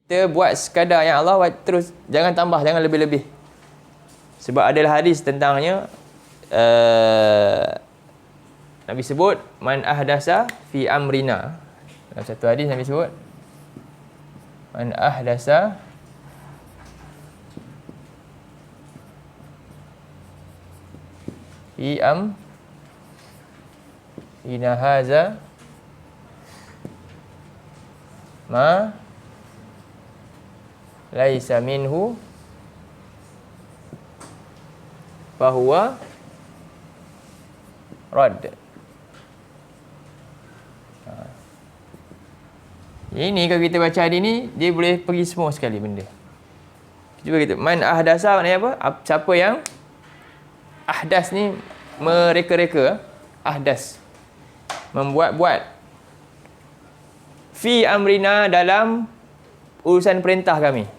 Kita buat sekadar yang Allah, terus jangan tambah, jangan lebih-lebih. Sebab adalah hadis tentangnya, Nabi sebut man ahdasa fi amrina. Dalam satu hadis Nabi sebut man ahdasa fi amrina haza ma laisa minhu fahuwa rad. Ini kalau kita baca hadis ni, dia boleh pergi semua sekali benda. Cuba kita, man ahdasa maknanya apa? Siapa yang ahdas ni mereka-reka, ahdas, membuat-buat, fi amrina, dalam urusan perintah kami.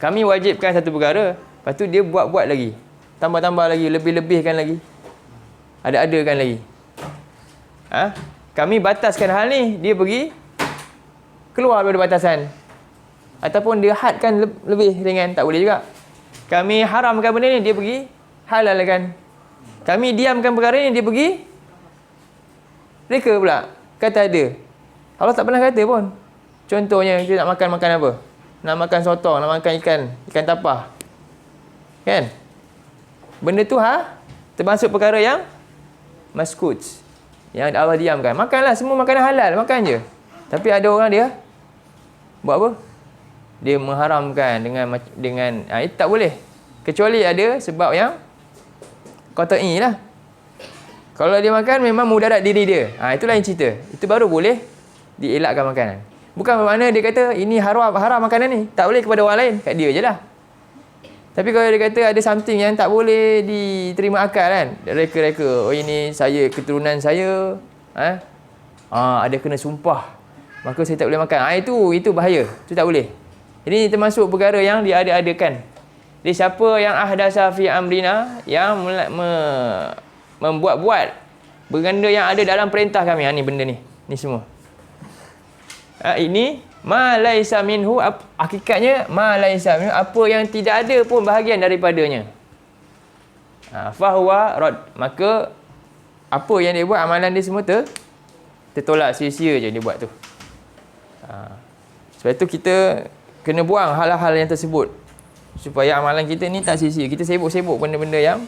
Kami wajibkan satu perkara, lepas tu dia buat-buat lagi, tambah-tambah lagi, lebih-lebihkan lagi, ada-adakan lagi. Kami bataskan hal ni, dia pergi keluar daripada batasan, ataupun dia hadkan lebih ringan, tak boleh juga. Kami haramkan benda ni, dia pergi halalkan. Kami diamkan perkara ni, dia pergi reka pula, kata ada. Allah tak pernah kata pun. Contohnya, kita nak makan apa? Nak makan sotong, nak makan ikan tapah, kan? Benda tu termasuk perkara yang maskut, yang Allah diamkan. Makanlah, semua makanan halal, makan je. Tapi ada orang dia buat apa? Dia mengharamkan dengan itu tak boleh. Kecuali ada sebab yang qat'i lah. Kalau dia makan memang mudarat diri dia, itu lain cerita. Itu baru boleh dielakkan makanan. Bukan bermakna dia kata ini haram makanan ni, tak boleh kepada orang lain, kat dia je lah. Tapi kalau dia kata ada something yang tak boleh diterima akal kan, reka-reka, oh ini saya, keturunan saya, ada kena sumpah, maka saya tak boleh makan. Itu bahaya. Itu tak boleh. Ini termasuk perkara yang diada-adakan. Jadi siapa yang ahdasa fi amrina, yang membuat-buat benda yang ada dalam perintah kami. Ni benda ni. Ni semua. Ini ma laisa minhu, hakikatnya ma laisa minhu, apa yang tidak ada pun bahagian daripadanya. Fahuwa rad. Maka apa yang dia buat, amalan dia semua tertolak, sia-sia je dia buat tu. Sebab itu kita kena buang hal-hal yang tersebut, supaya amalan kita ni tak sia-sia. Kita sibuk-sibuk benda-benda yang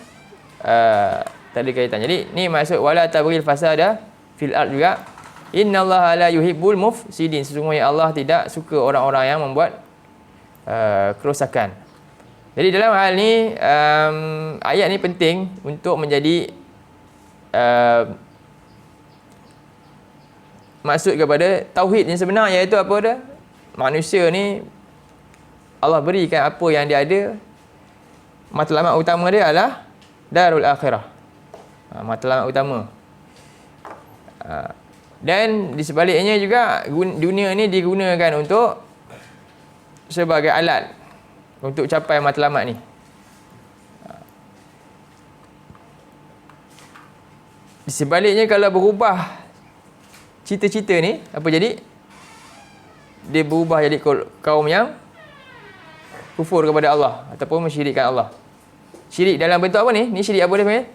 tak ada kaitan. Jadi ni maksud wala tabril fasada fil ard juga. Innallaha la yuhibbul mufsidin. Sesungguhnya Allah tidak suka orang-orang yang membuat kerosakan. Jadi dalam hal ni ayat ni penting untuk menjadi maksud kepada tauhid yang sebenar, iaitu apa dah? Manusia ni Allah berikan apa yang dia ada. Matlamat utama dia adalah darul akhirah. Matlamat utama. Dan di sebaliknya juga, dunia ni digunakan untuk sebagai alat untuk capai matlamat ni. Di sebaliknya, kalau berubah cita-cita ni, apa jadi? Dia berubah jadi kaum yang kufur kepada Allah ataupun mensyirikkan Allah. Syirik dalam bentuk apa ni? Ni syirik apa dia panggil?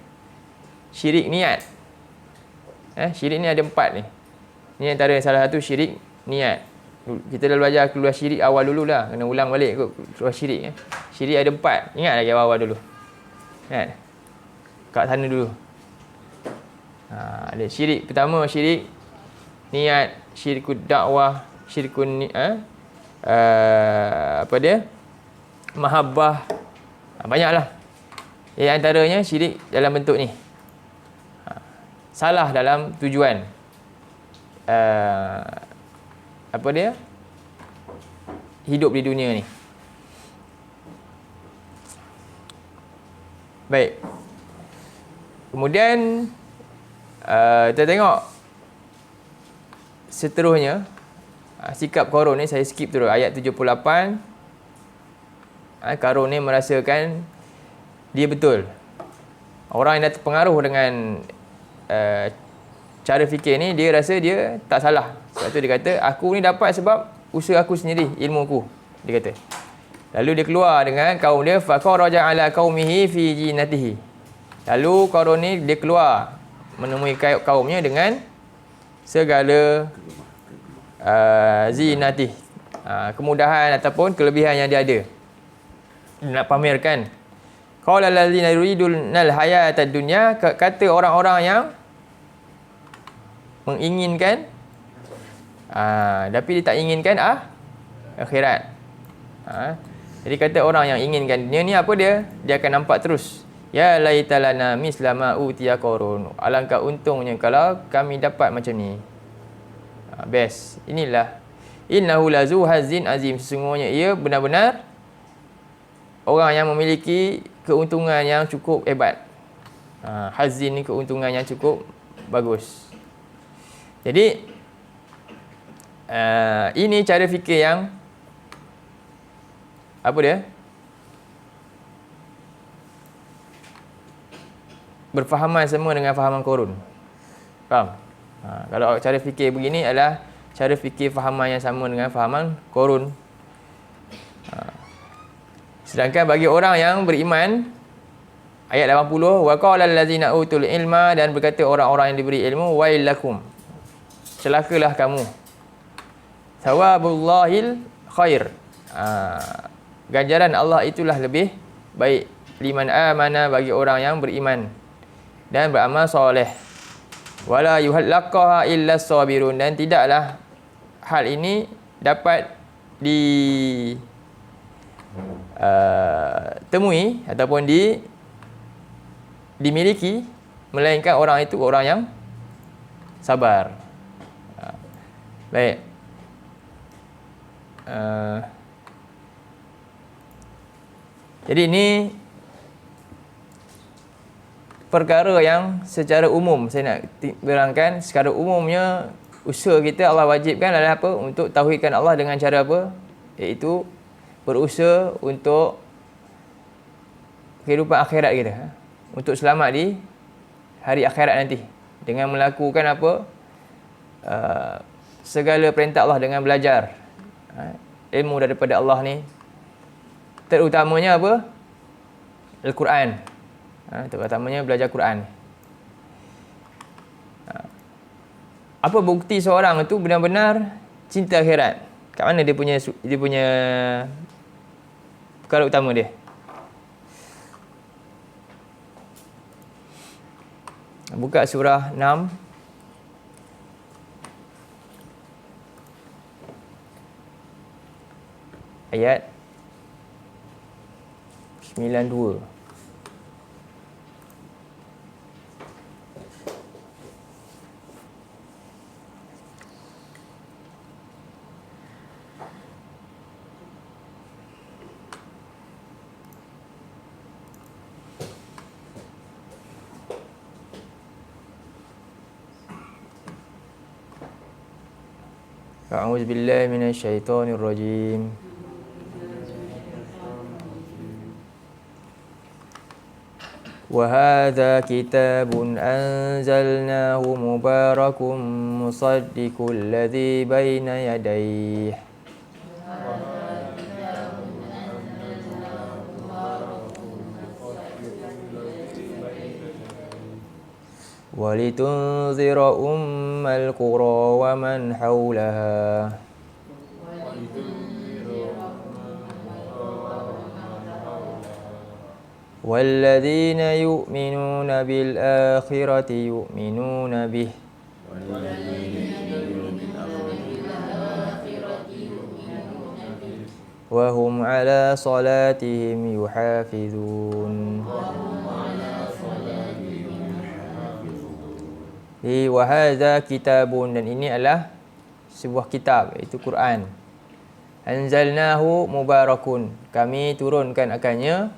Syirik niat. Syirik ni ada 4 ni. Ni antara salah satu syirik niat. Kita dah belajar keluar syirik awal dulu lah. Kena ulang balik kot keluar syirik. Syirik ada 4. Ingat lagi awal-awal dulu. Kan? Kat sana dulu. Ada syirik. Pertama syirik niat, syirikul dakwah, syirikul apa dia? Mahabbah. Banyaklah. Antaranya syirik dalam bentuk ni. Salah dalam tujuan. Apa dia? Hidup di dunia ni. Baik. Kemudian kita tengok seterusnya sikap Qarun ni. Saya skip terus ayat 78. Qarun ni merasakan dia betul. Orang yang dah terpengaruh dengan cara fikir ni, dia rasa dia tak salah. Sebab tu dia kata, aku ni dapat sebab usaha aku sendiri, ilmu aku. dia kata. Lalu dia keluar dengan kaum dia, fa kharaja ala qaumihi fi jinatihi. Lalu Qarun ni dia keluar menemui kaumnya dengan segala zinatih, kemudahan ataupun kelebihan yang dia ada. Dia nak pamerkan. Qala allazina yuridunal hayatad dunya, kata orang-orang yang menginginkan tapi dia tak inginkan akhirat. Jadi kata orang yang inginkan dunia ni apa dia? Dia akan nampak terus. Ya laitalana mislama utiya Qarun. Alangkah untungnya kalau kami dapat macam ni. Best. Inilah. Innahu lazu hazin azim. Sesungguhnya ia benar-benar orang yang memiliki keuntungan yang cukup hebat. Hazin ni keuntungan yang cukup bagus. Jadi ini cara fikir yang apa dia? Berfahaman semua dengan fahaman Qarun. Faham? Kalau cara fikir begini adalah cara fikir fahaman yang sama dengan fahaman Qarun. Sedangkan bagi orang yang beriman, ayat 80, wa qala allazina utul ilma, dan berkata orang-orang yang diberi ilmu, wailakum, celakalah kamu, thawabullahil khair, ganjaran Allah itulah lebih baik, liman amana, bagi orang yang beriman dan beramal soleh, wala yuhallaqaha illa sabirun, dan tidaklah hal ini dapat temui ataupun dimiliki melainkan orang itu orang yang sabar. Baik. Jadi ini perkara yang secara umum saya nak berangkan. Secara umumnya usaha kita Allah wajibkan adalah apa? Untuk tauhidkan Allah dengan cara apa? Iaitu berusaha untuk kehidupan akhirat kita, untuk selamat di hari akhirat nanti, dengan melakukan apa? Segala perintah Allah, dengan belajar ilmu daripada Allah ni, terutamanya apa? Al-Quran. Terutamanya belajar Quran. Apa bukti seorang itu benar-benar cinta akhirat? Kat mana dia punya perkara utama dia? Buka surah 6 ayat 92. A'udzu billahi minasyaitonir rajim. Wa hadza kitabun anzalnahu mubarakun musaddiqul ladzi baina yadayhi walitunzira ummal qura wa man haulaha walladzina yu'minuna bil akhirati yu'minuna bih wa hum ala salatihim yuhafizun. Wa hadza kitabun, dan ini adalah sebuah kitab, iaitu Quran. Anzalnahu mubarakun, kami turunkan akannya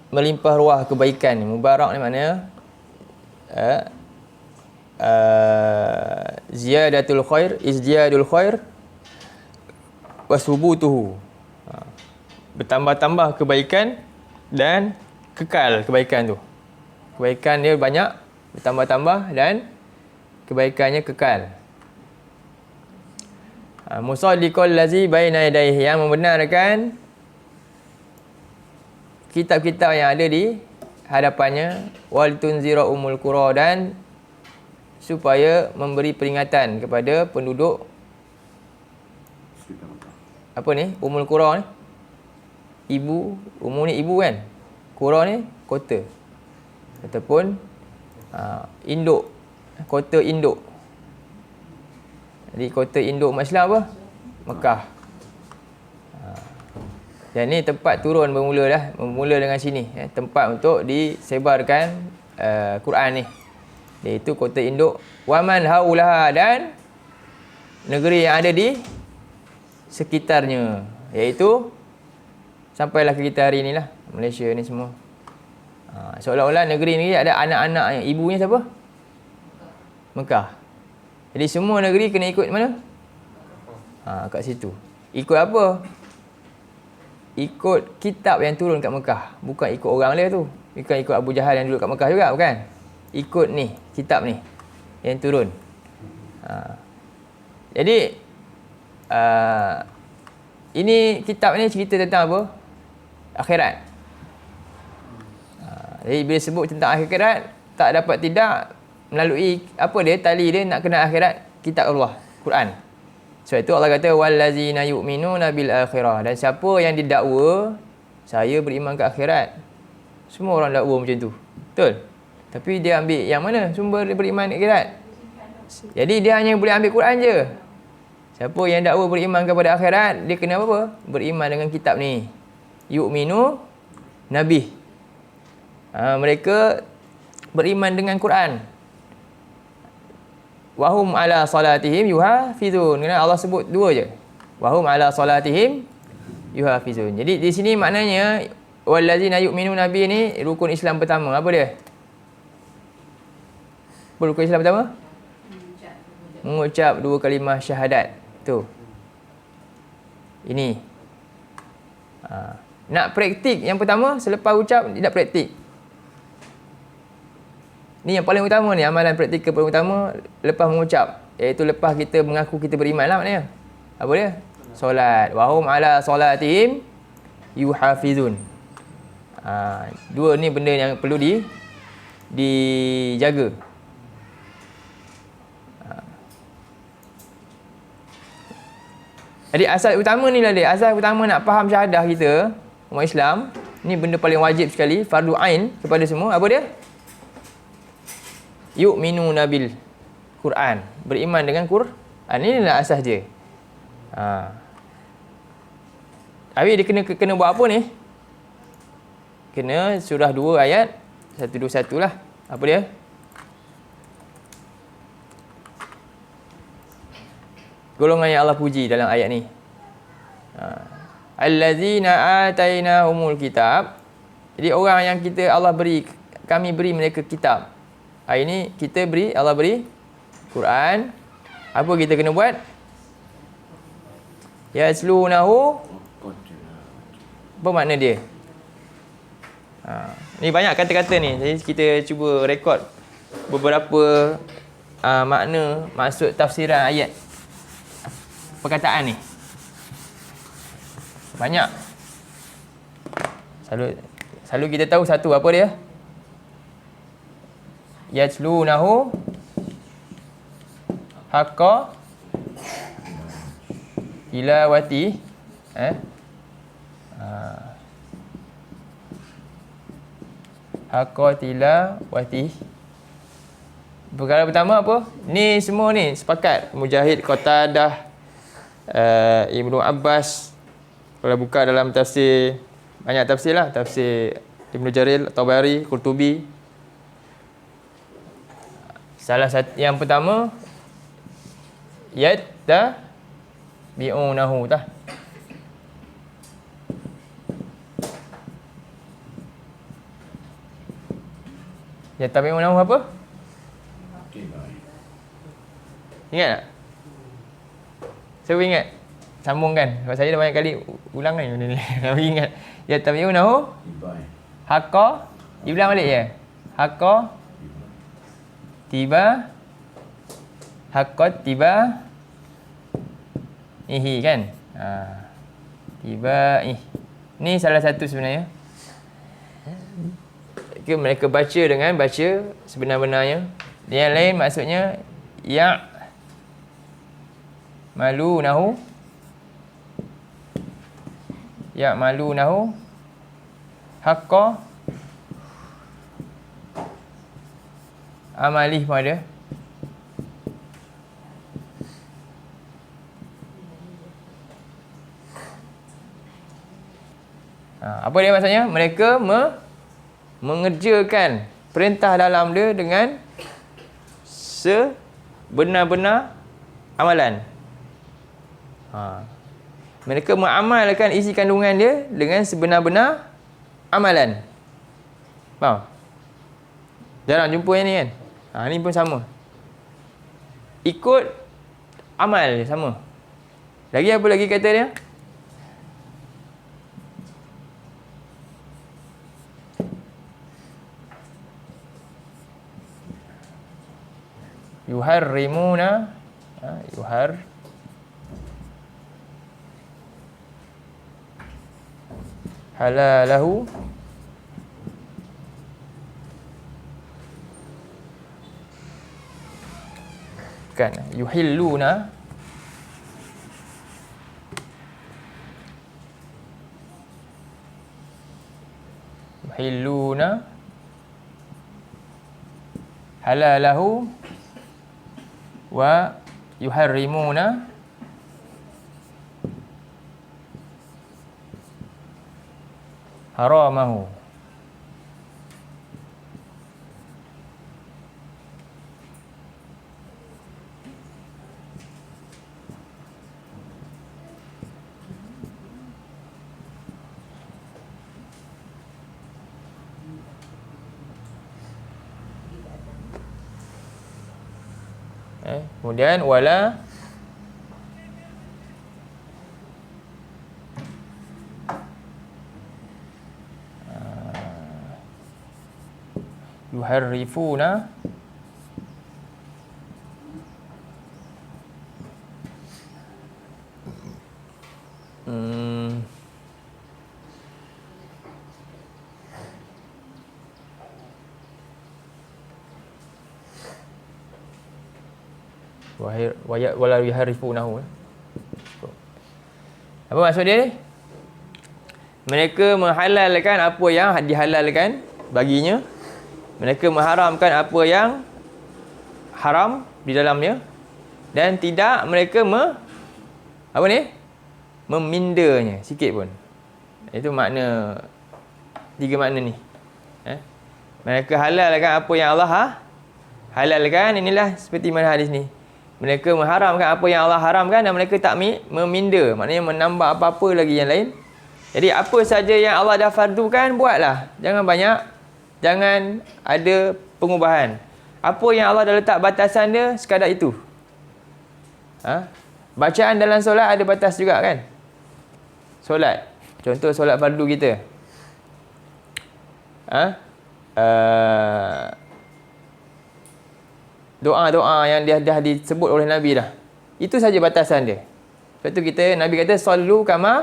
melimpah ruah kebaikan. Mubarak ni maknanya ziyadatul khair, izdiyadul khair wasubutuhu, bertambah-tambah kebaikan dan kekal kebaikan tu. Kebaikan dia banyak, bertambah-tambah, dan kebaikannya kekal. Musaddiqal ladzi baina yadayhi, yang membenarkan kitab-kitab yang ada di hadapannya, wal tunzira umul qura, dan supaya memberi peringatan kepada penduduk apa ni, umul qura ni, umul ni ibu kan, qura ni kota ataupun induk, kota induk. Jadi kota induk umat Islam apa? Mekah. Dan ni tempat turun bermula dengan sini, tempat untuk disebarkan Quran ni, iaitu kota induk. Waman haulaha, dan negeri yang ada di sekitarnya, iaitu sampailah ke kita hari ni lah, Malaysia ni semua. Seolah-olah negeri ni ada anak-anaknya. Ibunya siapa? Mekah. Jadi semua negeri kena ikut mana? Kat situ. Ikut apa? Ikut kitab yang turun kat Mekah. Bukan ikut orang dia tu. Bukan ikut Abu Jahal yang duduk kat Mekah juga, bukan. Ikut ni, kitab ni yang turun. Jadi ini kitab ni cerita tentang apa? Akhirat. Jadi bila sebut tentang akhirat, tak dapat tidak melalui apa dia, tali dia nak kena akhirat, kitab Allah, Quran. Sebab itu Allah kata wallazina yu'minuna bil akhirah, dan siapa yang didakwa saya beriman ke akhirat. Semua orang dakwa macam tu. Betul? Tapi dia ambil yang mana sumber dia beriman ke akhirat? Jadi dia hanya boleh ambil Quran je. Siapa yang dakwa beriman kepada akhirat, dia kena apa? Beriman dengan kitab ni. Yu'minu nabi. Mereka beriman dengan Quran. Wahum ala salatihim yuhafizun. Kerana Allah sebut dua je. Wahum ala salatihim yuhafizun. Jadi di sini maknanya wallazina yu'minu nabi ni rukun Islam pertama. Apa dia? Apa rukun Islam pertama? Mengucap 2 kalimah syahadat. Tu. Ini. Nak praktik yang pertama, selepas ucap tidak praktik. Ni yang paling utama ni, amalan praktikal paling utama lepas mengucap, iaitu lepas kita mengaku kita beriman lah maknanya. Apa dia? Solat. Wahum ala solatihim yuhafizun. Dua ni benda yang perlu dijaga. Jadi asal utama ni lah dia. Asal utama nak faham syahadah kita, umat Islam, ni benda paling wajib sekali, fardu ain kepada semua. Apa dia? Yu'minuna bil Quran. Beriman dengan Quran. Inilah asas dia. Habis dia kena buat apa ni? Kena surah 2 ayat 121 lah. Apa dia? Golongan yang Allah puji dalam ayat ni. Allazina atainahumul kitab. Jadi orang yang Allah beri, kami beri mereka kitab. Hari ni kita beri, Allah beri Quran. Apa kita kena buat? Yaslunahu. Apa makna dia? Ni banyak kata-kata ni. Jadi kita cuba rekod beberapa makna, maksud tafsiran ayat, perkataan ni. Banyak. Selalu kita tahu satu, apa dia? Yaslunahu haqqa tilawati. Haqqa tilawati. Perkara pertama apa? Ni semua ni sepakat. Mujahid, Qatadah, Ibnu Abbas. Kalau buka dalam tafsir, banyak tafsir lah. Tafsir Ibnu Jarir, Tabari, Qurtubi. Salah satu yang pertama, yattabi'unahu tah. Yattabi'unahu apa? Ingat tak? Saya ingat. Sambungkan. Sebab saya dah banyak kali ulang kan benda ni. Ingat. Yattabi'unahu haqqa. Diulang balik je. Haqqa tiba. Haqqat tiba ihi kan. Tiba ni salah satu sebenarnya. Mereka baca dengan baca sebenar-benarnya. Yang lain maksudnya ya malunahu haqqa amalih pun ada. Apa dia maksudnya? Mereka mengerjakan perintah dalam dia dengan sebenar-benar amalan. Mereka mengamalkan isi kandungan dia dengan sebenar-benar amalan. Faham? Jarang jumpa yang ni kan? Ni pun sama. Ikut amal sama. Lagi apa lagi kata dia? Yuharrimuna halalahu kan yuhilluna halalahu wa yuharrimuna haramahu. Kemudian wala yuharrifuna wala yuharrifunahu. Apa maksud dia ni? Mereka menghalalkan apa yang dihalalkan baginya. Mereka mengharamkan apa yang haram di dalamnya. Dan tidak mereka memindanya sikit pun. Itu makna, 3 makna ni. Mereka halalkan apa yang Allah halalkan. Inilah seperti mana hadis ni. Mereka mengharamkan apa yang Allah haramkan dan mereka tak meminda. Maknanya menambah apa-apa lagi yang lain. Jadi apa saja yang Allah dah fardukan, buatlah. Jangan banyak. Jangan ada pengubahan. Apa yang Allah dah letak batasan dia, sekadar itu. Bacaan dalam solat ada batas juga kan? Solat. Contoh solat fardu kita. Doa-doa yang dah disebut oleh Nabi dah. Itu saja batasan dia. Lepas tu Nabi kata sallu kama.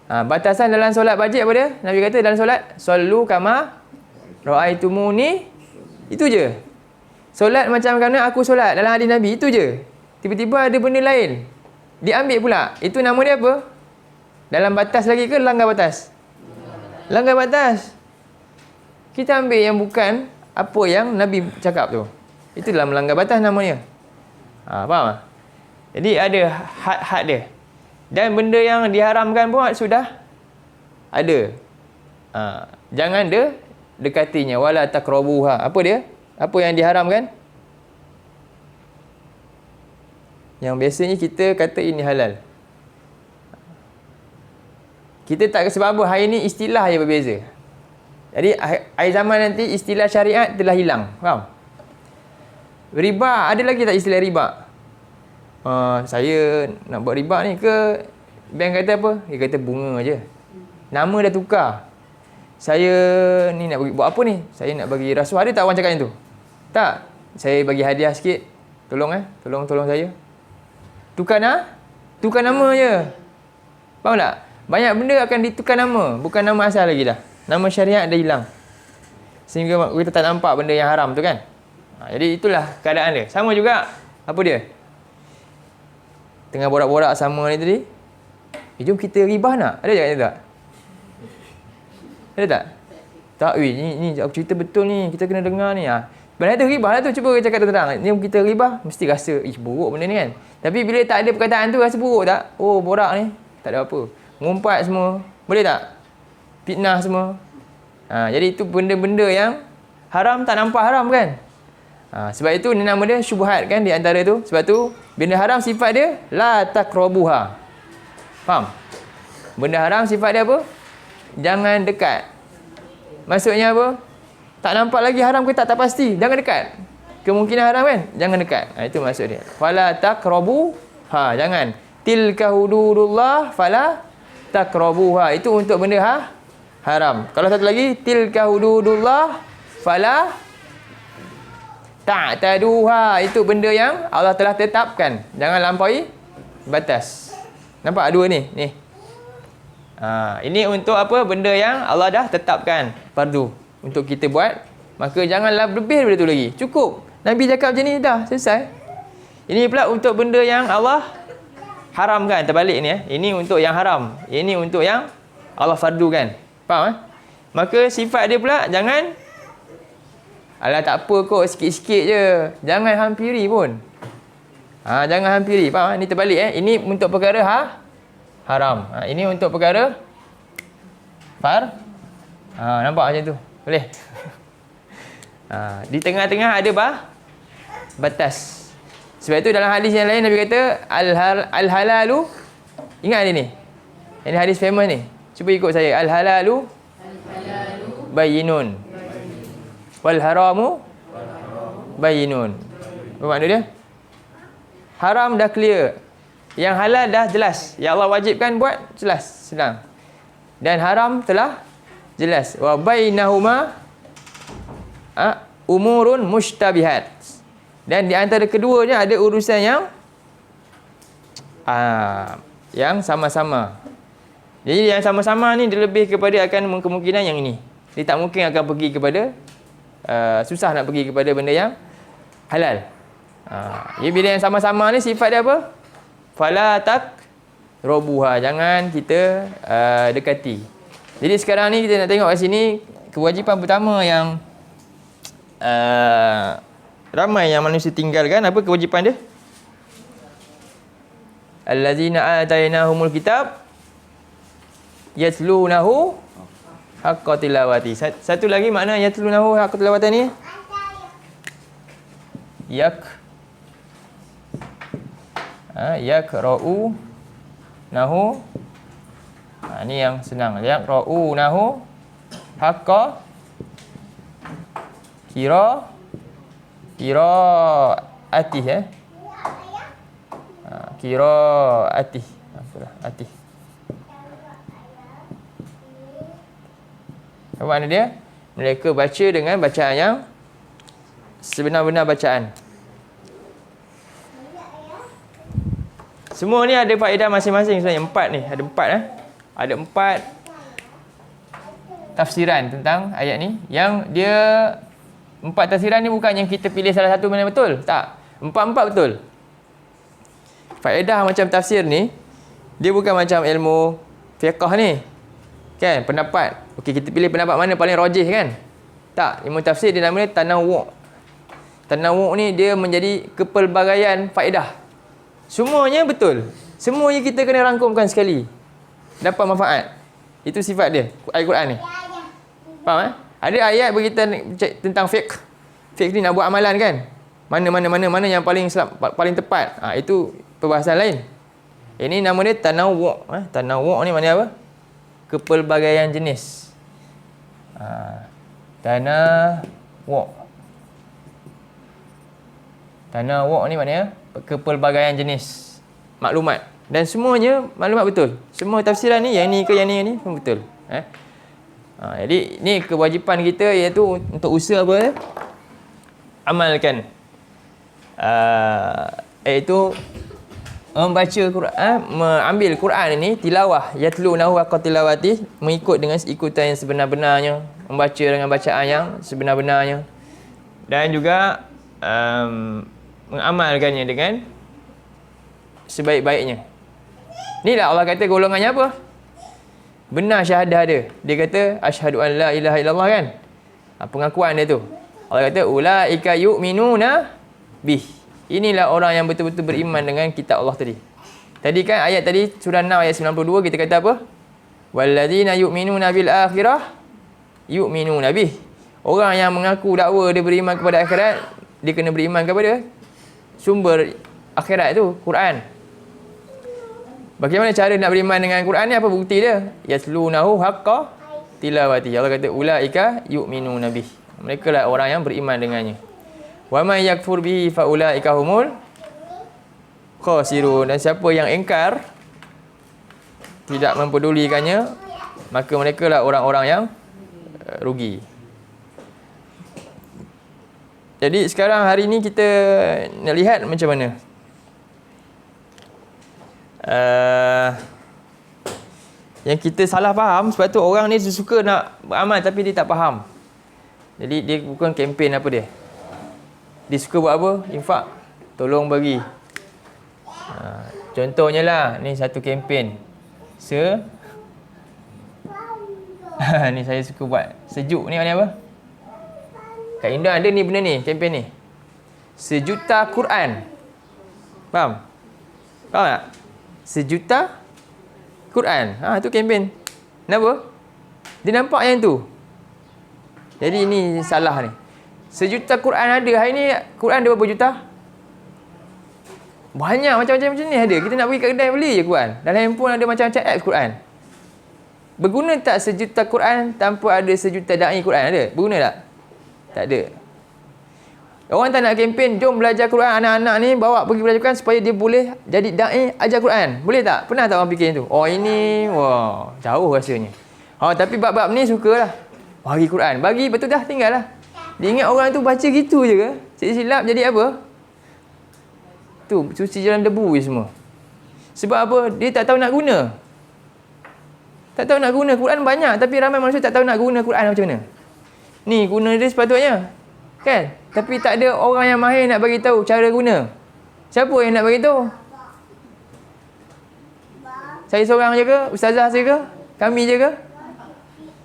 Batasan dalam solat wajib apa dia? Nabi kata dalam solat sallu kama ra'aitumuni. Itu je. Solat macam mana aku solat dalam hadis Nabi, itu je. Tiba-tiba ada benda lain diambil pula. Itu nama dia apa? Dalam batas lagi ke langgar batas? Langgar batas. Kita ambil yang bukan apa yang Nabi cakap tu. Itu dalam melanggar batas namanya. Faham? Jadi ada had-had dia. Dan benda yang diharamkan pun sudah ada. Jangan dekatinya. Wala taqrabuha. Apa dia? Apa yang diharamkan? Yang biasanya kita kata ini halal. Kita tak, sebab apa? Hari ni istilah yang berbeza. Jadi akhir zaman nanti istilah syariat telah hilang. Faham? Riba, ada lagi tak istilah riba? Saya nak buat riba ni ke, bank kata apa? Dia kata bunga je. Nama dah tukar. Saya ni nak buat apa ni? Saya nak bagi rasuah. Ada tak orang cakap macam tu? Tak. Saya bagi hadiah sikit. Tolong tolong saya. Tukar Tukar nama je. Faham tak? Banyak benda akan ditukar nama. Bukan nama asal lagi dah. Nama syariat dah hilang. Sehingga kita tak nampak benda yang haram tu kan. Jadi itulah keadaan dia. Sama juga, apa dia? Tengah borak-borak sama ni tadi. Jom kita ribah nak? Ada cakap tak? Ada tak? Tak, ni aku cerita betul ni. Kita kena dengar ni. Sebenarnya tu ribah lah tu. Cuba cakap terang. Ni kita ribah, mesti rasa, buruk benda ni kan. Tapi bila tak ada perkataan tu, rasa buruk tak? Oh, borak ni. Tak ada apa. Ngumpat semua. Boleh tak? Fitnah semua. Jadi itu benda-benda yang haram tak nampak haram kan? Sebab itu ni nama dia syubhat kan di antara tu. Sebab tu benda haram sifat dia la taqrabuha. Faham? Benda haram sifat dia apa? Jangan dekat. Maksudnya apa? Tak nampak lagi haram ke tak pasti. Jangan dekat. Kemungkinan haram kan? Jangan dekat. Itu maksud dia. Fala taqrabuha. Jangan. Tilka hududullah fala taqrabuha. Itu untuk benda haram. Kalau satu lagi, tilka hududullah fala ta'taduha. Itu benda yang Allah telah tetapkan. Jangan lampaui batas. Nampak dua ni? Ni. Ini untuk apa? Benda yang Allah dah tetapkan fardu untuk kita buat. Maka janganlah lebih daripada tu lagi. Cukup. Nabi cakap macam ni dah selesai. Ini pula untuk benda yang Allah haramkan. Terbalik ni. Ini untuk yang haram. Ini untuk yang Allah fardukan. Faham? Maka sifat dia pula jangan, alah tak apa kot, sikit-sikit je. Jangan hampiri pun. Jangan hampiri. Faham? Ini terbalik. Ini untuk perkara haram. Ini untuk perkara nampak macam tu. Boleh? Di tengah-tengah ada batas. Sebab itu dalam hadis yang lain Nabi kata al-halalu, ingat dia ni. Ini hadis famous ni. Cuba ikut saya. Al-halalu bayyinun wal haramu bayyinun. Apa makna dia? Haram dah clear. Yang halal dah jelas. Yang Allah wajibkan buat jelas, senang. Dan haram telah jelas. Wa bainahuma umurun mushtabihat. Dan di antara keduanya ada urusan yang sama-sama. Jadi yang sama-sama ni dia lebih kepada akan kemungkinan yang ini. Dia tak mungkin akan pergi kepada susah nak pergi kepada benda yang halal. Jadi bila yang sama-sama ni sifat dia apa? Fala taqrabuha. Jangan kita dekati. Jadi sekarang ni kita nak tengok kat sini kewajipan pertama yang ramai yang manusia tinggalkan. Apa kewajipan dia? Allazina atainahumul kitab yatlunahu haqqa tilawati. Satu lagi makna yatlunahu haqqa tilawati ni yakra'u nahu. Ni yang senang. Yakra'u nahu haqqa qira'atih qira'atih atih. Apa makna dia? Mereka baca dengan bacaan yang sebenar-benar bacaan. Semua ni ada faedah masing-masing sebenarnya. 4 ni. Ada 4 Ada 4 tafsiran tentang ayat ni. Yang dia 4 tafsiran ni bukan yang kita pilih salah satu mana betul. Tak. 4 betul. Faedah macam tafsir ni, dia bukan macam ilmu fiqh ni. Kan? Pendapat. Okey, kita pilih pendapat mana paling rajih kan? Tak. Ilmu tafsir dia namanya tanawwu'. Tanawwu' ni dia menjadi kepelbagaian faedah. Semuanya betul. Semuanya kita kena rangkumkan sekali. Dapat manfaat. Itu sifat dia. Ayat Quran ni. Faham? Ada ayat berkaitan tentang fiqh. Fiqh ni nak buat amalan kan? Mana yang paling tepat. Itu perbahasan lain. Ini nama dia tanawwu'. Tanawwu' ni maknanya apa? Kepelbagaian jenis. Tanawwu'. Tanawwu' ni maknanya kepelbagaian jenis maklumat. Dan semuanya maklumat betul. Semua tafsiran ni, yang ni ke yang ni pun betul. Jadi ni kewajipan kita, iaitu untuk usaha apa? Amalkan. Iaitu membaca Quran, mengambil Quran ini tilawah, yatlunahu haqqa tilawati, mengikut dengan ikutan yang sebenar-benarnya, membaca dengan bacaan yang sebenar-benarnya, dan juga mengamalkannya dengan sebaik-baiknya. Inilah Allah kata golongannya apa? Benar syahadah dia. Dia kata asyhadu an la ilaha illallah kan? Pengakuan dia tu. Allah kata ulaika yu'minuna bih. Inilah orang yang betul-betul beriman dengan kitab Allah tadi. Tadi kan ayat tadi surah 6 ayat 92 kita kata apa? Walladzina yu'minuna bil akhirah yu'minuna bih. Orang yang mengaku dakwa dia beriman kepada akhirat, dia kena beriman kepada sumber akhirat tu, Quran. Bagaimana cara nak beriman dengan Quran ni? Apa bukti dia? Yatlunahu haqqa tilawati. Allah kata ulaika yu'minuna bih. Mereka lah orang yang beriman dengannya. Wa may yakfur bihi fa ulaika humul khasirun. Dan siapa yang ingkar, tidak mempedulikannya, maka mereka lah orang-orang yang rugi. Jadi sekarang hari ni kita nak lihat macam mana yang kita salah faham. Sebab tu orang ni suka nak beramal tapi dia tak faham. Jadi dia bukan kempen apa dia. Dia suka buat apa? Infak. Tolong bagi. Contohnya lah, ni satu kempen. Ni saya suka buat. Sejuk ni apa? Kak Indah ada ni benda ni, kempen ni. 1 juta Quran. Faham? Faham tak? 1 juta Quran. Tu kempen. Kenapa? Dia nampak yang tu. Jadi ini salah ni. 1 juta Quran ada. Hari ni Quran ada berapa juta? Banyak macam-macam ni ada. Kita nak pergi kat kedai beli je Quran. Dalam handphone ada macam-macam apps Quran. Berguna tak 1 juta Quran tanpa ada 1 juta da'i Quran? Ada? Berguna tak? Tak ada. Orang tak nak kempen, jom belajar Quran, anak-anak ni bawa pergi belajar Quran supaya dia boleh jadi da'i ajar Quran. Boleh tak? Pernah tak orang fikir tu? Oh ini, wah, jauh rasanya. Tapi bab-bab ni sukalah. Bagi Quran. Bagi, betul dah, tinggal lah. Dia ingat orang tu baca gitu je ke? Silap jadi apa? Tu, suci jalan debu je semua. Sebab apa? Dia tak tahu nak guna. Tak tahu nak guna Quran banyak, tapi ramai manusia tak tahu nak guna Quran macam mana. Ni guna dia sepatutnya. Kan? Tapi tak ada orang yang mahir nak bagi tahu cara guna. Siapa yang nak bagi tahu? Saya seorang je ke? Ustazah saya ke? Kami je ke?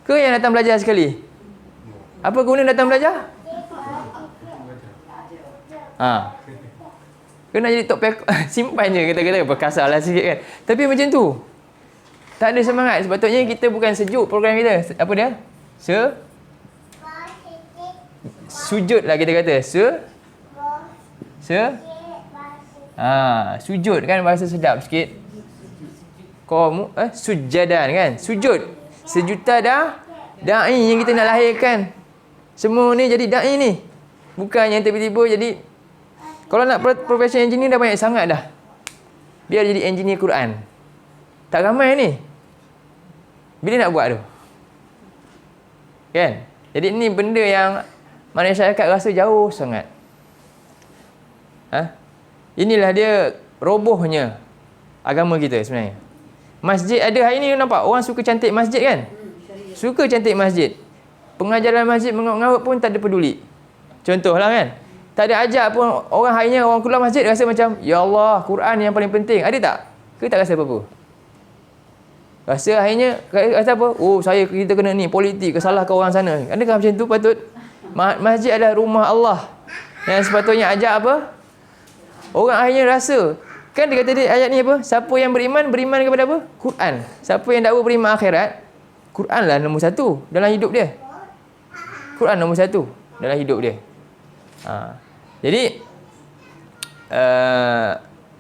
Ke yang datang belajar sekali? Apa guna datang belajar? Kena jadi top pack. Simpan je kata-kata. Berkasar lah sikit kan. Tapi macam tu. Tak ada semangat. Sepatutnya kita bukan sejuk program kita. Apa dia? Sujud lah kita kata. Sujud kan bahasa sedap sikit. Sujadan kan. Sujud. 1 juta dah da'i yang kita nak lahirkan. Semua ni jadi da'i ni. Bukan yang tiba-tiba jadi. Kalau nak profession engineer dah banyak sangat dah. Biar jadi engineer Quran. Tak ramai ni. Bila nak buat tu? Kan? Jadi ni benda yang masyarakat rasa jauh sangat. Inilah dia robohnya agama kita sebenarnya. Masjid ada hari ni nampak orang suka cantik masjid kan? Suka cantik masjid. Pengajaran masjid mengarut pun tak ada peduli. Contohlah kan? Tak ada ajak pun orang hari ni orang keluar masjid rasa macam ya Allah, Quran yang paling penting. Ada tak? Ke tak rasa apa-apa? Rasa akhirnya rasa apa? Oh, kita kena ni politik, kesalahkan orang sana. Adakah macam tu patut? Masjid adalah rumah Allah. Yang sepatutnya ajak apa? Orang akhirnya rasa. Kan dia kata dia ayat ni apa? Siapa yang beriman kepada apa? Quran. Siapa yang dakwa beriman akhirat, Quran lah nombor 1 dalam hidup dia. Quran nombor 1 dalam hidup dia. Jadi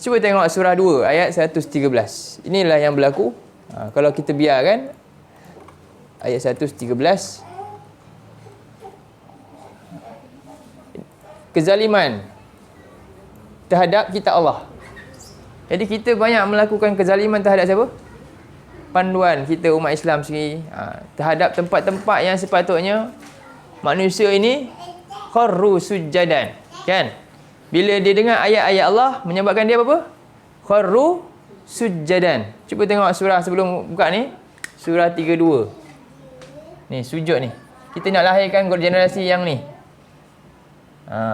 cuba tengok surah 2 ayat 113. Inilah yang berlaku. Kalau kita biarkan ayat 113, kezaliman terhadap kita Allah. Jadi kita banyak melakukan kezaliman terhadap siapa? Panduan kita umat Islam sendiri, terhadap tempat-tempat yang sepatutnya manusia ini kharru sujadan, kan? Bila dia dengar ayat-ayat Allah menyebabkan dia apa? kharru sujjadan. Cuba tengok surah sebelum buka ni. Surah 32. Ni sujud ni. Kita nak lahirkan generasi yang ni.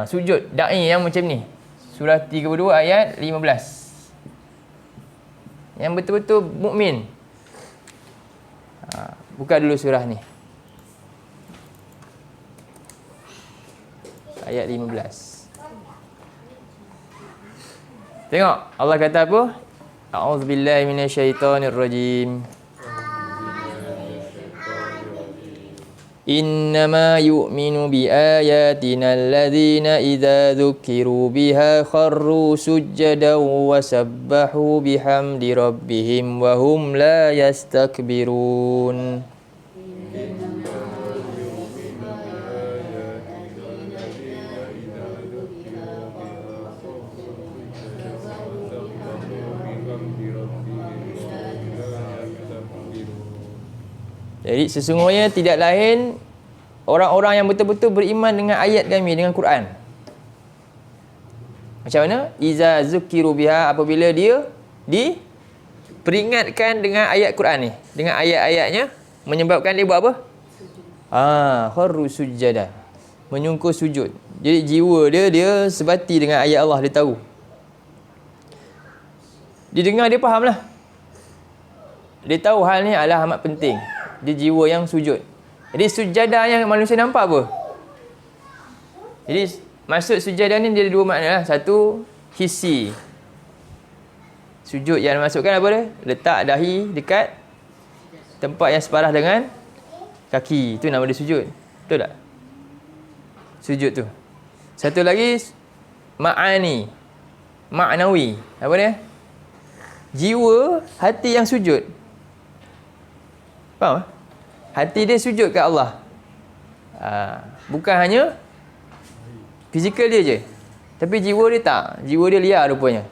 Sujud da'i yang macam ni. Surah 32 ayat 15. Yang betul-betul mukmin. Buka dulu surah ni. Ayat 15. Tengok Allah kata apa? A'udzubillahi minasyaitonirrajim. Innama yu'minu biayatina alladhina idza dzukiru biha kharru sujjadan wa sabbahu bihamdi rabbihim wa hum la yastakbirun. Jadi sesungguhnya tidak lain orang-orang yang betul-betul beriman dengan ayat kami, dengan Quran. Macam mana? Iza zukiru biha, apabila dia diperingatkan dengan ayat Quran ni, dengan ayat-ayatnya, menyebabkan dia buat apa? Kharru sujjadan, menyungkur sujud. Jadi jiwa dia sebati dengan ayat Allah, dia tahu. Dia dengar, dia faham lah. Dia tahu hal ni adalah amat penting. Dia jiwa yang sujud. Jadi sujadah yang manusia nampak apa? Jadi maksud sujadah ni dia ada dua makna lah. Satu, hissi. Sujud yang masukkan apa dia? Letak dahi dekat tempat yang separah dengan kaki. Itu nama dia sujud. Betul tak? Sujud tu. Satu lagi, ma'ani. Ma'nawi. Apa dia? Jiwa, hati yang sujud. Faham? Hati dia sujud kat Allah. Bukan hanya fizikal dia je, tapi jiwa dia tak. Jiwa dia liar rupanya.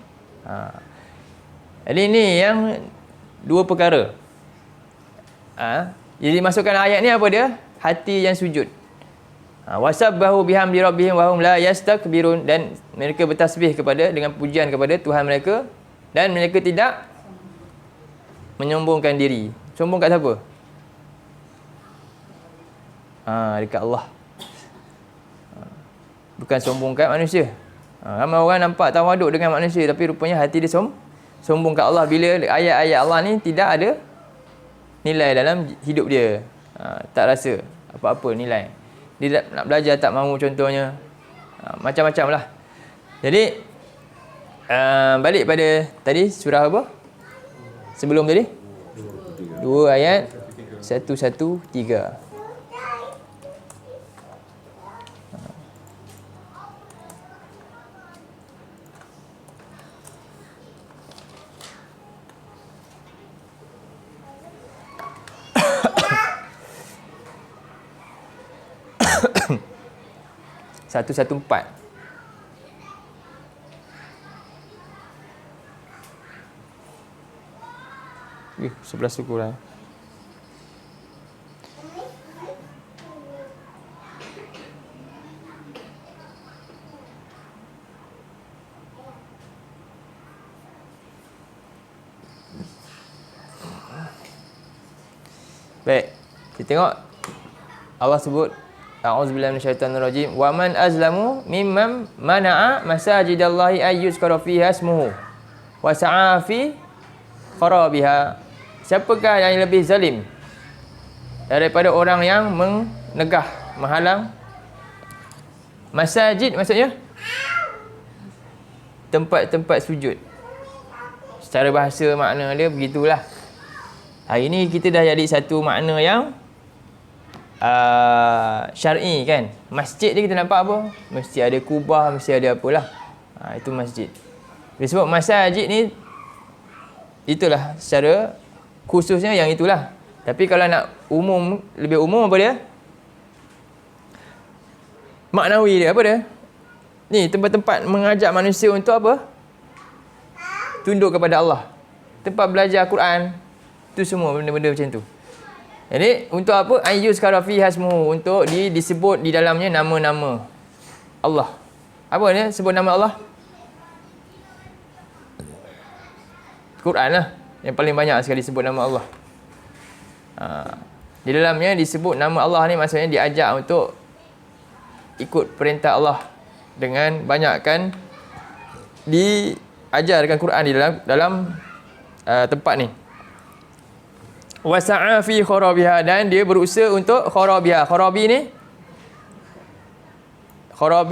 Jadi ni yang dua perkara. Jadi masukkan ayat ni apa dia? Hati yang sujud. Wasabbahu bihamdi rabbihim wa hum la yastakbirun, dan mereka bertasbih dengan pujian kepada Tuhan mereka, dan mereka tidak menyombongkan diri. Sombong kat siapa? Dekat Allah. Bukan sombong kat manusia. Ramai orang nampak tawaduk dengan manusia, tapi rupanya hati dia sombong kat Allah bila ayat-ayat Allah ni tidak ada nilai dalam hidup dia. Tak rasa apa-apa nilai. Dia nak belajar tak mahu contohnya. Macam-macam lah. Jadi balik pada tadi surah apa? Sebelum tadi? 2 ayat 113. Satu 4. Sebelah suku lah. Baik, kita tengok Allah sebut A'udzubillahi minasyaitonirrajim. Wa man azlamu mimman mana'a masajidallahi ayyuzkara fiha ismuhu wa sa'a fi kharabiha. Siapakah yang lebih zalim daripada orang yang menegah, menghalang masajid, maksudnya tempat-tempat sujud. Secara bahasa makna dia begitulah. Hari ni kita dah jadi satu makna yang syar'i kan. Masjid ni kita nampak apa? Mesti ada kubah, mesti ada apalah. Itu masjid. Sebab masjid ni itulah secara khususnya yang itulah. Tapi kalau nak umum, lebih umum apa dia? Maknawi dia apa dia? Ni tempat-tempat mengajak manusia untuk apa? Tunduk kepada Allah. Tempat belajar Quran. Itu semua benda-benda macam tu. Jadi untuk apa? Ayyuzkara fiha ismuhu, untuk disebut di dalamnya nama-nama Allah. Apa dia? Sebut nama Allah? Quran lah yang paling banyak sekali sebut nama Allah. Di dalamnya disebut nama Allah ni, maksudnya diajak untuk ikut perintah Allah dengan banyakkan diajarkan Quran di dalam tempat ni. Wasa'a fi kharabiha, dan dia berusaha untuk kharabiha. Kharabi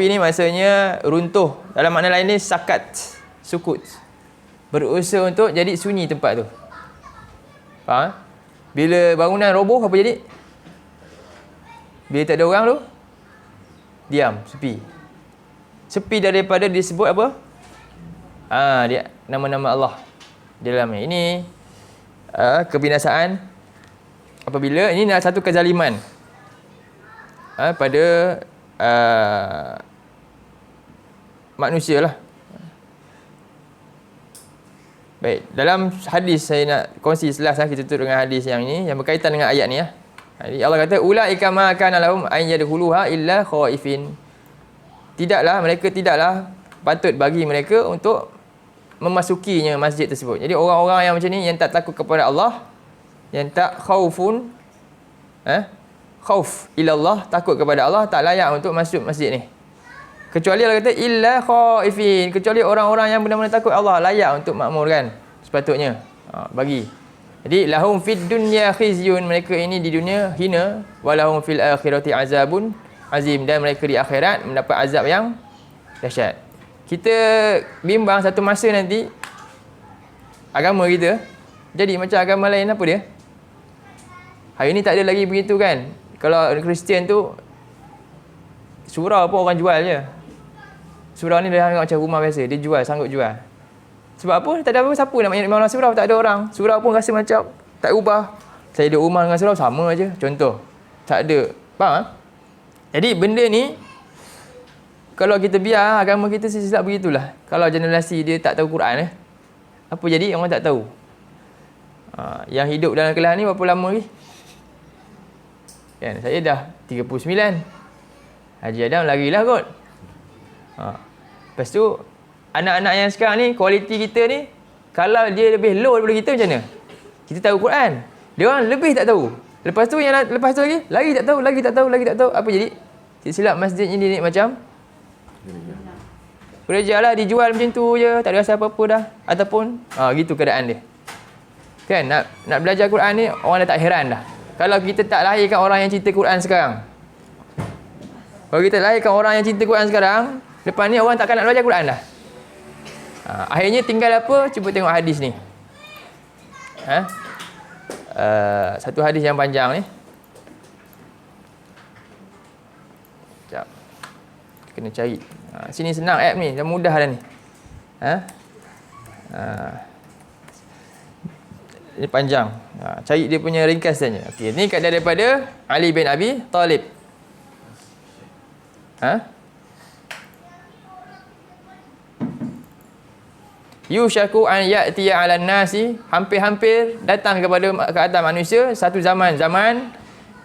ni maksudnya runtuh. Dalam makna lain ni sakat, sukut. Berusaha untuk jadi sunyi tempat tu. Faham? Bila bangunan roboh, apa jadi? Bila tak ada orang tu, diam, sepi. Sepi daripada disebut apa? Dia nama-nama Allah di dalamnya. Ini kebinasaan apabila ini adalah satu kezaliman pada manusia lah. Baik, dalam hadis saya nak kongsi selas, kita tutup dengan hadis yang ini yang berkaitan dengan ayat ni ya. Jadi Allah kata ulaika ma kana lahum an yadkhuluha illa khaifin. Mereka tidaklah patut bagi mereka untuk memasukinya masjid tersebut. Jadi orang-orang yang macam ni, yang tak takut kepada Allah, yang tak khaufun, khauf ilallah, takut kepada Allah, tak layak untuk masuk masjid ni. Kecuali Allah kata illa khaifin, kecuali orang-orang yang benar-benar takut Allah, layak untuk makmur kan, sepatutnya bagi. Jadi lahum fid dunya khizyun, mereka ini di dunia hina, walahum fil akhirati azabun azim, dan mereka di akhirat mendapat azab yang dahsyat. Kita bimbang satu masa nanti agama kita jadi macam agama lain. Apa dia? Hari ni tak ada lagi begitu kan. Kalau Kristian tu surau pun orang jual je. Surau ni dah macam rumah biasa, dia jual, sanggup jual. Sebab apa? Tak ada apa, siapa nak main orang surau, tak ada orang. Surau pun rasa macam tak ubah. Saya duduk rumah dengan surau sama aje. Contoh, tak ada. Faham? Jadi benda ni kalau kita biar agama kita silap begitulah. Kalau generasi dia tak tahu Quran apa jadi? Orang tak tahu. Yang hidup dalam kelas ni berapa lama lagi? Kan, saya dah 39. Haji Adam larilah kot. Lepas tu anak-anak yang sekarang ni, kualiti kita ni, kalau dia lebih low daripada kita macam mana? Kita tahu Quran, dia orang lebih tak tahu. Lepas tu lagi tak tahu. Apa jadi? Silap masjid ini macam gereja lah, dijual macam tu je, tak ada rasa apa-apa dah. Ataupun gitu keadaan dia. Kan, nak belajar Quran ni orang dah tak heran dah. Kalau kita tak lahirkan orang yang cinta Quran sekarang, kalau kita lahirkan orang yang cinta Quran sekarang, lepas ni orang takkan nak belajar Quran dah. Akhirnya tinggal apa? Cuba tengok hadis ni. Satu hadis yang panjang ni. Sekejap. Kena cari. Sini senang app ni, dah mudah dah ni. Ini panjang. Cari dia punya ringkasannya. Okey, ni daripada Ali bin Abi Talib. Yushaku an ya'tiya 'alan nasi, hampir-hampir datang ke atas manusia satu zaman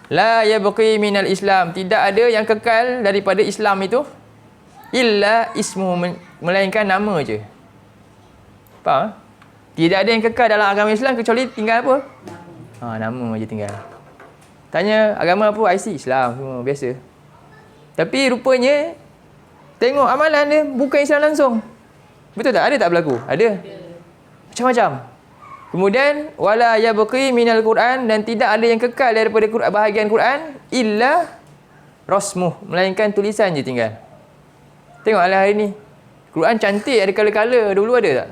la yabqi minal Islam, tidak ada yang kekal daripada Islam itu illa ismu, melainkan nama je. Faham? Tidak ada yang kekal dalam agama Islam kecuali tinggal apa? Nama je tinggal. Tanya agama apa? IC Islam semua biasa. Tapi rupanya tengok amalan dia bukan Islam langsung. Betul tak? Ada tak berlaku? Ada. Macam-macam. Kemudian wala yabqi minal Quran, dan tidak ada yang kekal daripada bahagian Quran illa rasmuh, melainkan tulisan je tinggal. Tengoklah hari ni. Quran cantik, ada kala-kala. Dulu ada tak?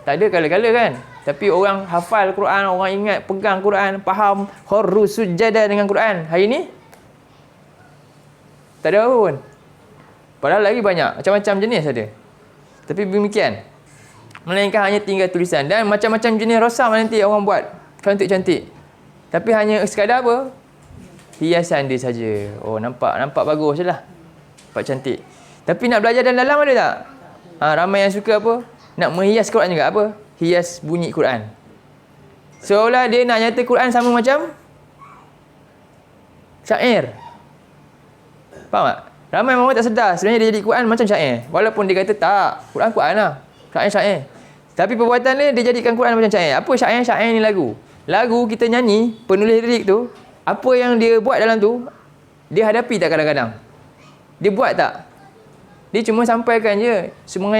Tak ada kala-kala kan? Tapi orang hafal Quran, orang ingat, pegang Quran, faham, kharru sujada dengan Quran. Hari ni tak ada apa pun. Padahal lagi banyak, macam-macam jenis ada. Tapi demikian. Melainkan hanya tinggal tulisan. Dan macam-macam jenis rasam nanti orang buat. Cantik-cantik. Tapi hanya sekadar apa? Hiasan dia saja. Oh, nampak bagus je lah. Nampak cantik. Tapi nak belajar dalam ada tak? Ramai yang suka apa? Nak menghias Quran juga apa? Hias bunyi Quran. Seolah dia nak nyata Quran sama macam syair. Faham tak? Ramai orang tak sedar sebenarnya dia jadi Quran macam syair. Walaupun dia kata tak, Quran lah. Syair. Tapi perbuatan dia jadikan Quran macam syair. Apa syair? Syair ni lagu. Lagu kita nyanyi, penulis lirik tu, apa yang dia buat dalam tu, dia hadapi tak kadang-kadang? Dia buat tak? Dia cuma sampaikan je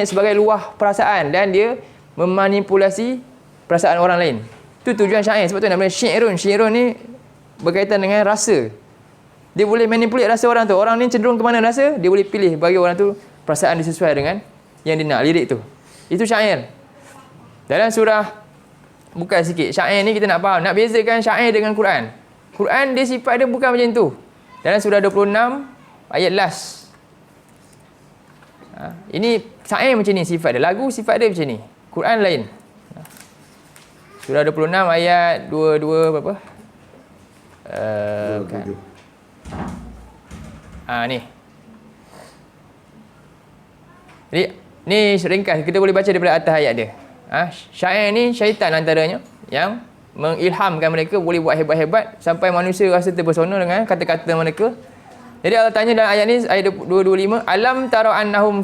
sebagai luah perasaan dan dia memanipulasi perasaan orang lain. Itu tujuan syair. Sebab tu namanya syi'run. Syi'run ni berkaitan dengan rasa. Dia boleh manipulate rasa orang tu. Orang ni cenderung ke mana rasa, dia boleh pilih bagi orang tu perasaan dia sesuai dengan yang dia nak, lirik tu. Itu syair. Dalam surah, bukan sikit, syair ni kita nak faham, nak bezakan syair dengan Quran. Quran dia sifat dia bukan macam tu. Dalam surah 26 ayat last. Ini syair macam ni sifat dia. Lagu sifat dia macam ni. Quran lain. Surah 26 ayat 22 berapa? Bukan. Ni. Jadi ni ringkas, kita boleh baca daripada atas ayat dia. Syair ni syaitan antaranya yang mengilhamkan mereka boleh buat hebat-hebat sampai manusia rasa terpesona dengan kata-kata mereka. Jadi Allah tanya dalam ayat ni, ayat 225, alam tara annahum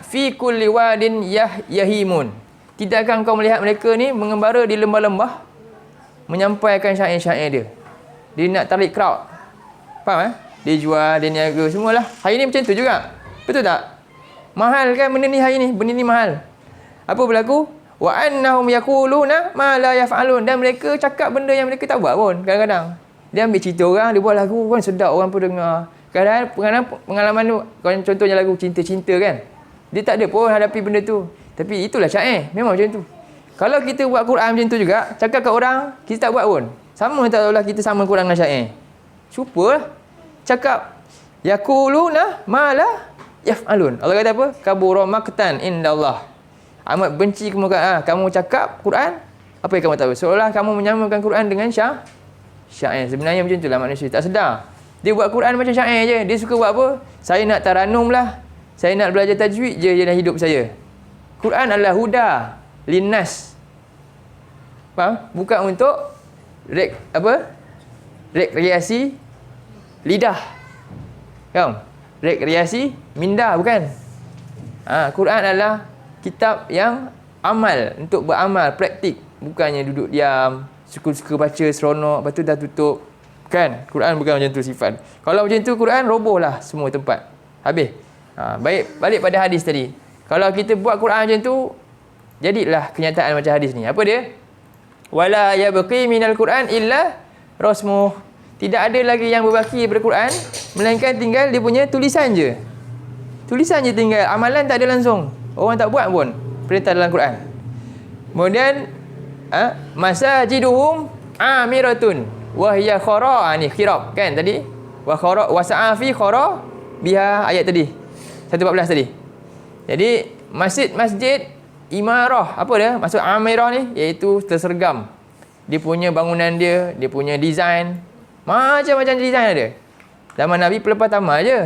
fi kulli wadin yahimun. Tidakkah kau melihat mereka ni mengembara di lembah-lembah menyampaikan syair-syair dia. Dia nak tarik crowd. Faham Dia jual, dia niaga, semualah. Hari ni macam tu juga. Betul tak? Mahal kan benda ni hari ni? Benda ni mahal. Apa berlaku? Wa annahum yaquluna ma la yaf'alun. Dan mereka cakap benda yang mereka tak buat pun kadang-kadang. Dia ambil cerita orang, dia buat lagu kan sedap, orang pun dengar. Kadang-kadang pengalaman tu, contohnya lagu cinta-cinta kan. Dia tak ada pun hadapi benda tu. Tapi itulah syair. Memang macam tu. Kalau kita buat Quran macam tu juga, cakap kat orang, kita tak buat pun. Sama tak tahulah kita sama Quran dengan syair. Supalah. Cakap yaquluna ma la yaf'alun. Allah kata apa? Kabura maqtan indallah. Amat benci kemukaan. Kamu cakap Quran, apa yang kamu tahu? Seolah kamu menyamakan Quran dengan syair. Sebenarnya macam itulah manusia. Tak sedar. Dia buat Quran macam syair je. Dia suka buat apa? Saya nak taranum lah. Saya nak belajar tajwid je dalam hidup saya. Quran adalah huda linnas. Faham? Bukan untuk rekreasi lidah. Faham? Rekreasi minda, bukan. Quran adalah kitab yang amal, untuk beramal, praktik. Bukannya duduk diam, suka-suka baca seronok, lepas tu dah tutup. Kan? Quran bukan macam tu sifat. Kalau macam tu Quran robohlah semua tempat. Habis. Baik, balik pada hadis tadi. Kalau kita buat Quran macam tu, jadilah kenyataan macam hadis ni. Apa dia? Wala yabqi minal Quran illa rasmuh. Tidak ada lagi yang berbaki daripada Quran melainkan tinggal dia punya tulisan je. Tulisan je tinggal, amalan tak ada langsung. Orang tak buat pun perintah dalam Quran. Kemudian masajiduhum amiratun wa hiya khara, ni khirab kan tadi. Wa khara wa sa'afi khara biha, ayat tadi 114 tadi. Jadi masjid imarah, apa dia? Maksud amirah ni iaitu tersergam. Dia punya bangunan dia punya design, macam-macam design ada. Zaman Nabi pelepas tamat je.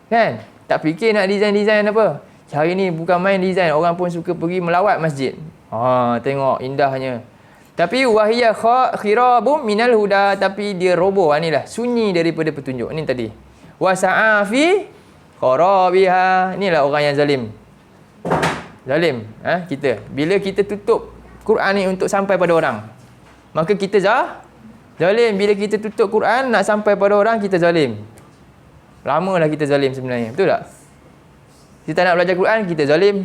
Kan? Tak fikir nak design-design apa. Hari ni bukan main design, orang pun suka pergi melawat masjid. Tengok indahnya. Tapi wahiyya khirabum minal huda, tapi dia roboh. Inilah sunyi daripada petunjuk. Ni tadi. Wasa'afi kharabiha. Inilah orang yang zalim. Zalim, kita. Bila kita tutup Quran ni untuk sampai pada orang, maka kita zalim. Bila kita tutup Quran nak sampai pada orang, kita zalim. Lamalah kita zalim sebenarnya. Betul tak? Kita nak belajar Quran, kita zalim.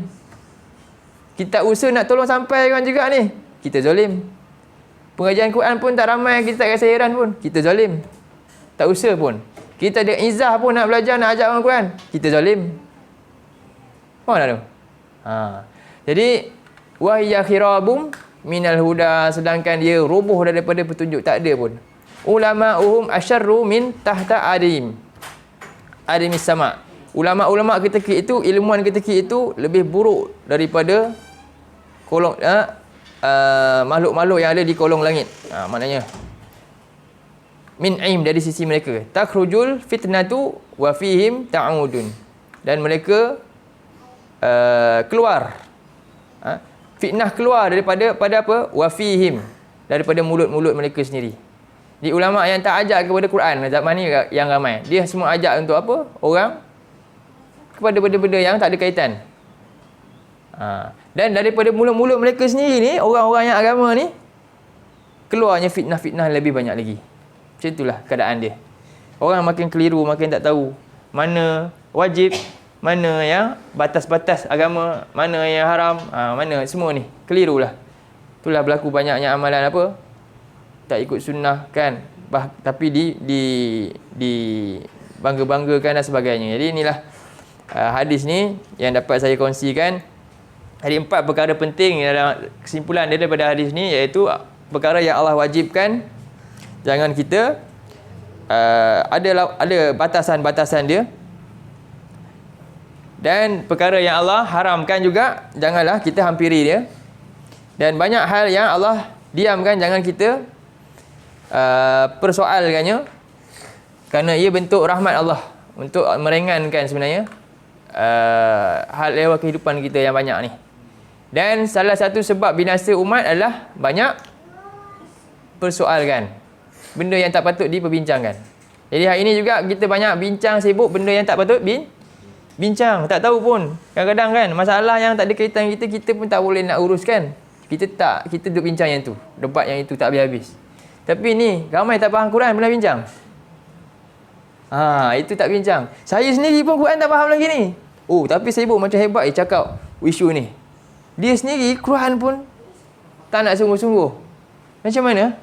Kita usaha nak tolong sampai orang juga ni, kita zalim. Pengajian Quran pun tak ramai, kita tak rasa heran pun, kita zalim. Tak usaha pun. Kita ada izah pun nak belajar, nak ajak orang Quran, kita zalim. Faham tak tu? Jadi wahiyya khirabum minal huda, sedangkan dia roboh daripada petunjuk, tak ada pun. Ulama'uhum asyarru min tahta arimis sama. Ulama-ulama ketika itu, ilmuwan ketika itu lebih buruk daripada kolong makhluk-makhluk yang ada di kolong langit. Maknanya min aim, dari sisi mereka. Takhrujul fitnatu wa fihim ta'udun. Dan mereka keluar. Fitnah keluar daripada apa? Wa fihim, daripada mulut-mulut mereka sendiri. Di ulama yang tak ajak kepada Quran zaman ni yang ramai. Dia semua ajak untuk apa? Orang kepada benda-benda yang tak ada kaitan. Dan daripada mulut-mulut mereka sendiri ni, orang-orang yang agama ni, keluarnya fitnah-fitnah lebih banyak lagi. Macam itulah keadaan dia. Orang makin keliru, makin tak tahu mana wajib, mana yang batas-batas agama, mana yang haram, mana semua ni. Kelirulah. Itulah berlaku banyaknya amalan apa? Tak ikut sunnah kan. Tapi di bangga-banggakan dan sebagainya. Jadi inilah hadis ni yang dapat saya kongsikan. Ada 4 perkara penting dalam kesimpulan dia daripada hadis ni, iaitu perkara yang Allah wajibkan, jangan kita ada batasan-batasan dia. Dan perkara yang Allah haramkan juga, janganlah kita hampiri dia. Dan banyak hal yang Allah diamkan, jangan kita persoalkannya, kerana ia bentuk rahmat Allah untuk meringankan sebenarnya hal lewat kehidupan kita yang banyak ni. Dan salah satu sebab binasa umat adalah banyak persoalkan benda yang tak patut diperbincangkan. Jadi hari ini juga kita banyak bincang sibuk benda yang tak patut bincang. Tak tahu pun kadang-kadang kan masalah yang tak ada kaitan kita pun tak boleh nak uruskan. Kita duduk bincang yang tu, debat yang itu tak habis-habis. Tapi ni ramai tak faham Quran pernah bincang. Itu tak bincang. Saya sendiri pun Quran tak faham lagi ni. Tapi sibuk macam hebat cakap isu ni. Dia sendiri Quran pun tak nak sungguh-sungguh. Macam mana?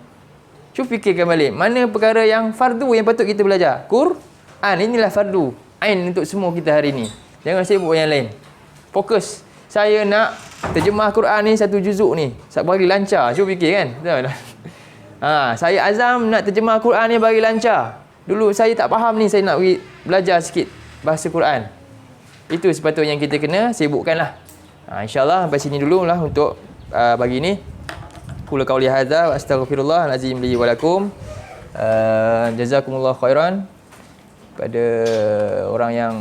Cuba fikirkan balik. Mana perkara yang fardu yang patut kita belajar? Quran, inilah fardu ain untuk semua kita hari ni. Jangan sibuk yang lain. Fokus. Saya nak terjemah Quran ni 1 juzuk ni. Bagi lancar. Cuba fikir kan? Saya azam nak terjemah Quran ni bagi lancar. Dulu saya tak faham ni, saya nak belajar sikit bahasa Quran. Itu sepatutnya yang kita kena sibukkanlah. InsyaAllah sampai sini dululah untuk pagi ni. Qul qauli hadza wa astaghfirullah alazim li wa lakum. Jazakumullah khairan pada orang yang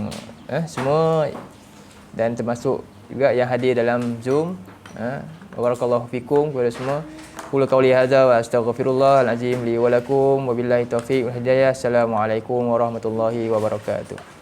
semua, dan termasuk juga yang hadir dalam Zoom. Barakallahu fikum kepada semua. Qul qauli hadza wa astaghfirullah alazim li wa lakum wa billahi taufiq wal hidayah. Assalamualaikum warahmatullahi wabarakatuh.